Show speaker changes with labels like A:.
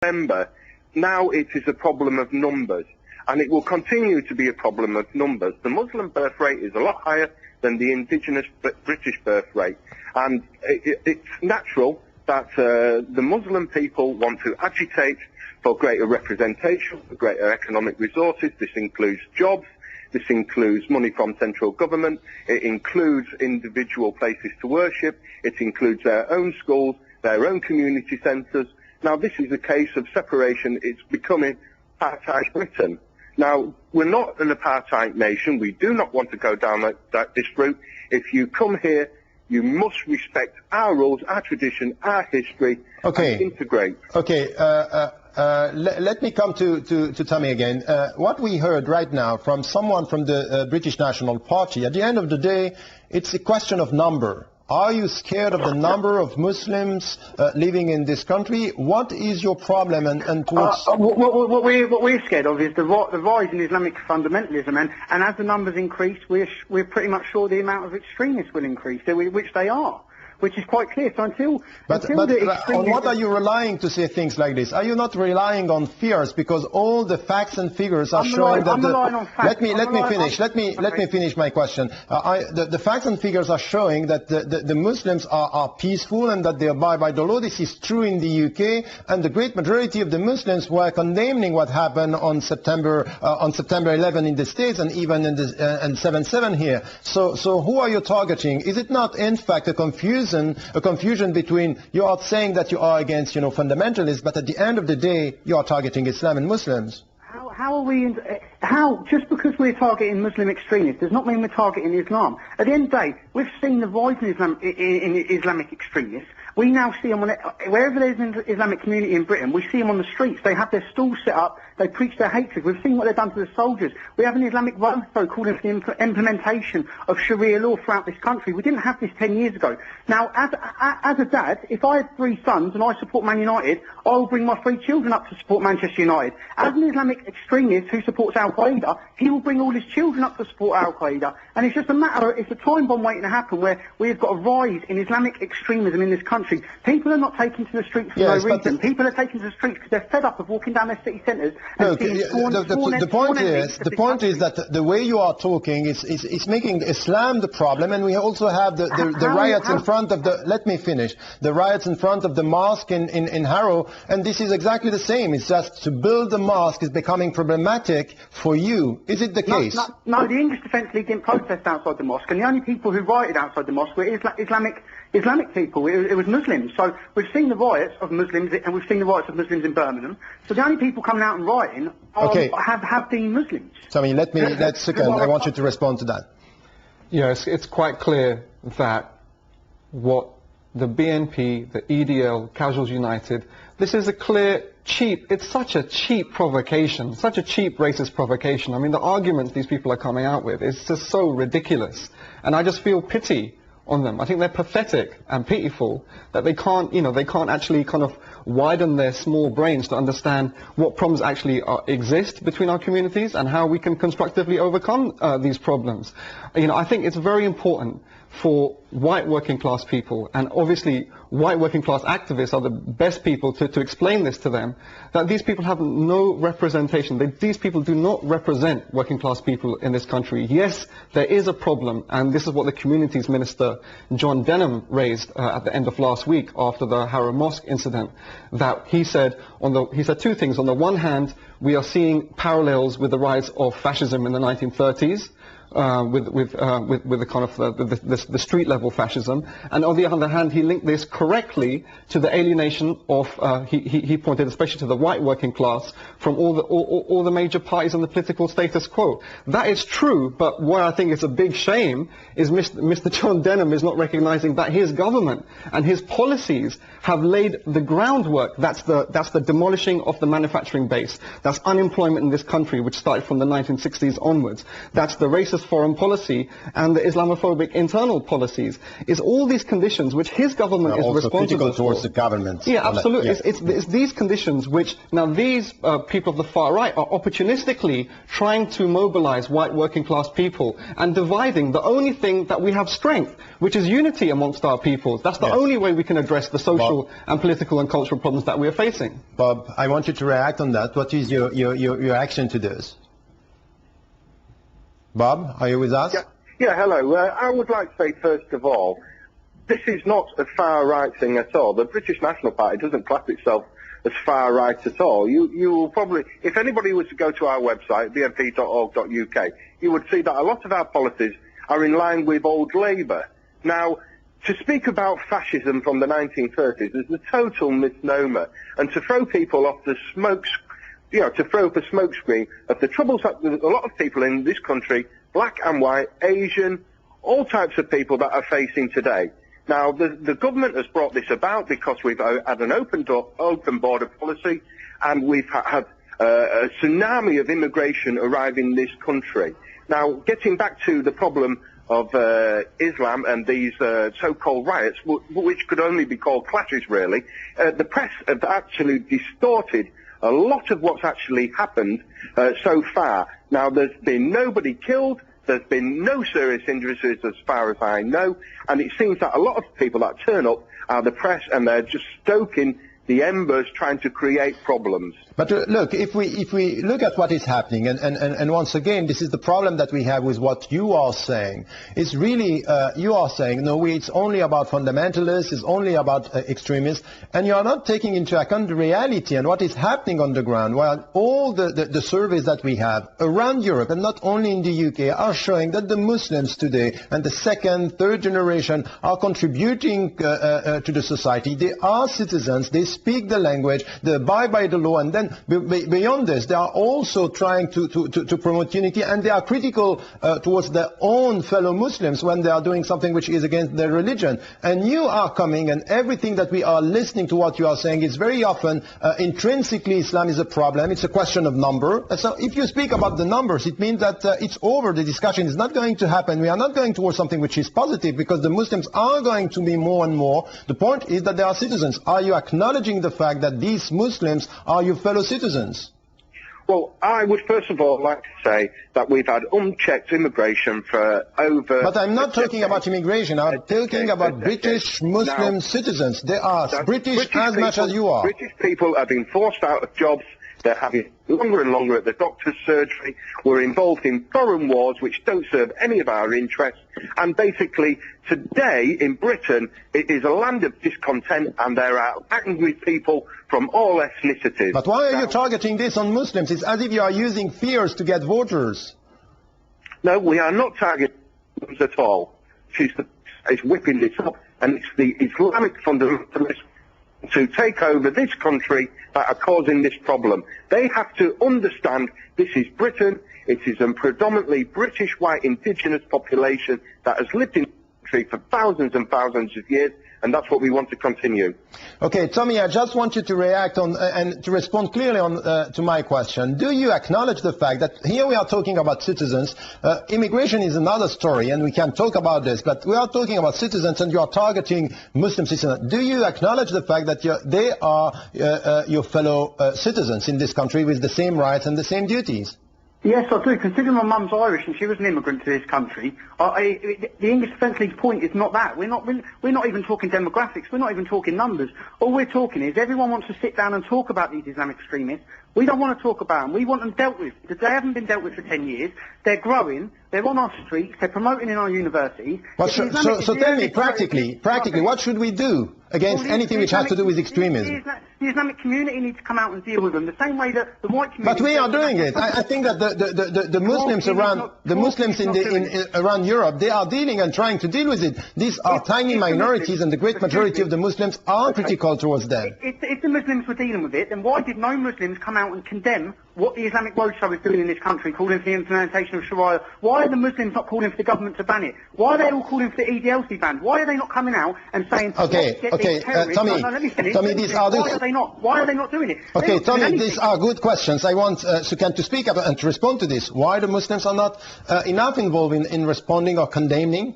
A: remember, now it is a problem of numbers, and it will continue to be a problem of numbers. The Muslim birth rate is a lot higher than the indigenous British birth rate, and it's natural that the Muslim people want to agitate for greater representation, for greater economic resources. This includes jobs, this includes money from central government, it includes individual places to worship, it includes their own schools, their own community centres. Now this is a case of separation. It's becoming apartheid Britain. Now, we're not an apartheid nation. We do not want to go down this route. If you come here, you must respect our rules, our tradition, our history, and integrate.
B: Okay, let me come to Tommy again. What we heard right now from someone from the British National Party, at the end of the day, it's a question of number. Are you scared of the number of Muslims living in this country? What is your problem?
C: What we're scared of is the rise in Islamic fundamentalism, and as the numbers increase, we're pretty much sure the amount of extremists will increase, which they are. Which is quite clear. So until
B: on what are you relying to say things like this? Are you not relying on fears? Because all the facts and figures are showing that. Let me finish my question. The facts and figures are showing that the Muslims are peaceful and that they abide by the law. This is true in the UK, and the great majority of the Muslims were condemning what happened on September 11 in the States, and even in the 7/7 here. So who are you targeting? Is it not in fact a confusion between, you are saying that you are against, fundamentalists, but at the end of the day, you are targeting Islam and Muslims?
C: How are we, just because we're targeting Muslim extremists does not mean we're targeting Islam. At the end of the day, we've seen the rise in Islamic extremists. We now see them wherever there's an Islamic community in Britain, we see them on the streets. They have their stalls set up, they preach their hatred. We've seen what they've done to the soldiers. We have an Islamic roadshow calling for the implementation of Sharia law throughout this country. We didn't have this 10 years ago. Now, as a dad, if I had 3 sons and I support Man United, I will bring my 3 children up to support Manchester United. As an Islamic extremist who supports Al-Qaeda, he will bring all his children up to support Al-Qaeda. And it's just a matter, it's a time bomb waiting to happen where we've got a rise in Islamic extremism in this country. People are not taking to the streets for no reason. People are taking to the streets because they're fed up of walking down their city centres and seeing
B: the point is that the way you are talking is making Islam the problem, and we also have the riots in front of the, let me finish, the riots in front of the mosque in Harrow, and this is exactly the same. It's just to build the mosque is becoming problematic for you. Is it the case?
C: No, the English Defence League didn't protest outside the mosque, and the only people who rioted outside the mosque were Islamic people. It was Muslims. So we've seen the riots of Muslims, and we've seen the riots of Muslims in Birmingham. So the only people coming out and rioting have been Muslims.
B: Tommy, I want you to respond to that.
D: Yes, it's quite clear that what the BNP, the EDL, Casuals United, this is a clear, it's such a cheap provocation, such a cheap racist provocation. I mean, the arguments these people are coming out with is just so ridiculous. And I just feel pity on them. I think they're pathetic and pitiful that they can't actually kind of widen their small brains to understand what problems actually exist between our communities and how we can constructively overcome these problems. I think it's very important for white working class people, and obviously white working class activists are the best people to explain this to them, that these people have no representation. These people do not represent working class people in this country. Yes, there is a problem, and this is what the Communities Minister John Denham raised at the end of last week after the Harrow Mosque incident, that he said 2 things. On the one hand, we are seeing parallels with the rise of fascism in the 1930s, with the kind of the street level fascism, and on the other hand he linked this correctly to the alienation of he pointed especially to the white working class from all the major parties in the political status quo. That is true, but what I think is a big shame is Mr. John Denham is not recognizing that his government and his policies have laid the groundwork. That's the demolishing of the manufacturing base. That's unemployment in this country, which started from the 1960s onwards. That's the racist foreign policy and the Islamophobic internal policies. It's all these conditions which his government is
B: also
D: responsible
B: critical towards
D: for.
B: the government.
D: Yeah, absolutely.
B: Yeah.
D: It's these conditions which, now these people of the far right are opportunistically trying to mobilize white working class people and dividing the only thing that we have strength, which is unity amongst our peoples. That's the only way we can address the social and political and cultural problems that we are facing.
B: Bob, I want you to react on that. What is your action to this? Bob, are you with us?
A: Yeah, hello. I would like to say, first of all, this is not a far-right thing at all. The British National Party doesn't class itself as far-right at all. You will probably, if anybody was to go to our website, bnp.org.uk, you would see that a lot of our policies are in line with old Labour. Now, to speak about fascism from the 1930s is a total misnomer, and to throw people off the to throw up a smokescreen of the troubles that a lot of people in this country, black and white, Asian, all types of people that are facing today. Now, the government has brought this about because we've had an open border policy, and we've had a tsunami of immigration arrive in this country. Now, getting back to the problem of Islam and these so-called riots, which could only be called clashes, really, the press have actually distorted a lot of what's actually happened so far. Now, there's been nobody killed, there's been no serious injuries as far as I know, and it seems that a lot of people that turn up are the press, and they're just stoking the embers trying to create problems.
B: But look, if we look at what is happening, and once again, this is the problem that we have with what you are saying. It's really, you are saying, no, it's only about fundamentalists, it's only about extremists, and you are not taking into account the reality and what is happening on the ground. While all the surveys that we have around Europe, and not only in the UK, are showing that the Muslims today, and the second, third generation, are contributing to the society. They are citizens, they speak the language, they abide by the law, and then beyond this, they are also trying to promote unity, and they are critical towards their own fellow Muslims when they are doing something which is against their religion. And you are coming, and everything that we are listening to what you are saying is very often intrinsically Islam is a problem. It's a question of number. And so if you speak about the numbers, it means that it's over. The discussion is not going to happen. We are not going towards something which is positive, because the Muslims are going to be more and more. The point is that they are citizens. Are you acknowledging the fact that these Muslims are your fellow citizens?
A: Well, I would first of all like to say that we've had unchecked immigration for over...
B: But I'm not talking about immigration. I'm talking about British Muslim citizens. They are British as much as you are.
A: British people have been forced out of jobs. They're having longer and longer at the doctor's surgery. We're involved in foreign wars which don't serve any of our interests. And basically, today in Britain, it is a land of discontent, and there are angry people from all ethnicities.
B: But why are you targeting this on Muslims? It's as if you are using fears to get voters.
A: No, we are not targeting Muslims at all. It's whipping this up, and it's the Islamic fundamentalists to take over this country that are causing this problem. They have to understand this is Britain. It is a predominantly British white indigenous population that has lived in the country for thousands and thousands of years, and that's what we want to continue.
B: Okay, Tommy, I just want you to react on and to respond clearly on to my question. Do you acknowledge the fact that here we are talking about citizens? Immigration is another story, and we can talk about this, but we are talking about citizens, and you are targeting Muslim citizens. Do you acknowledge the fact that they are your fellow citizens in this country with the same rights and the same duties?
C: Yes, I do. Considering my mum's Irish and she was an immigrant to this country, the English Defence League's point is not that. We're not even talking demographics. We're not even talking numbers. All we're talking is everyone wants to sit down and talk about these Islamic extremists. We don't want to talk about them. We want them dealt with. Because they haven't been dealt with for 10 years. They're growing. They're on our streets. They're promoting in our universities.
B: Well, so tell me, practically, what should we do against anything which has to do with extremism?
C: The Islamic community needs to come out and deal with them the same way that the white community...
B: But we are doing it. I think that the Muslims around Europe, they are dealing and trying to deal with it. These are tiny minorities, and the great majority of the Muslims are critical towards them.
C: If the Muslims were dealing with it, then why did no Muslims come out and condemn what the Islamic Roadshow is doing in this country, calling for the implementation of Sharia, why are the Muslims not calling for the government to ban it? Why are they all calling for the EDL to be banned? Why are they not coming out and saying,
B: okay, Tommy,
C: let me finish.
B: Tommy, these are
C: why are they not doing it?
B: Okay, Tommy, these are good questions. I want Sukan to speak up and to respond to this. Why the Muslims are not enough involved in responding or condemning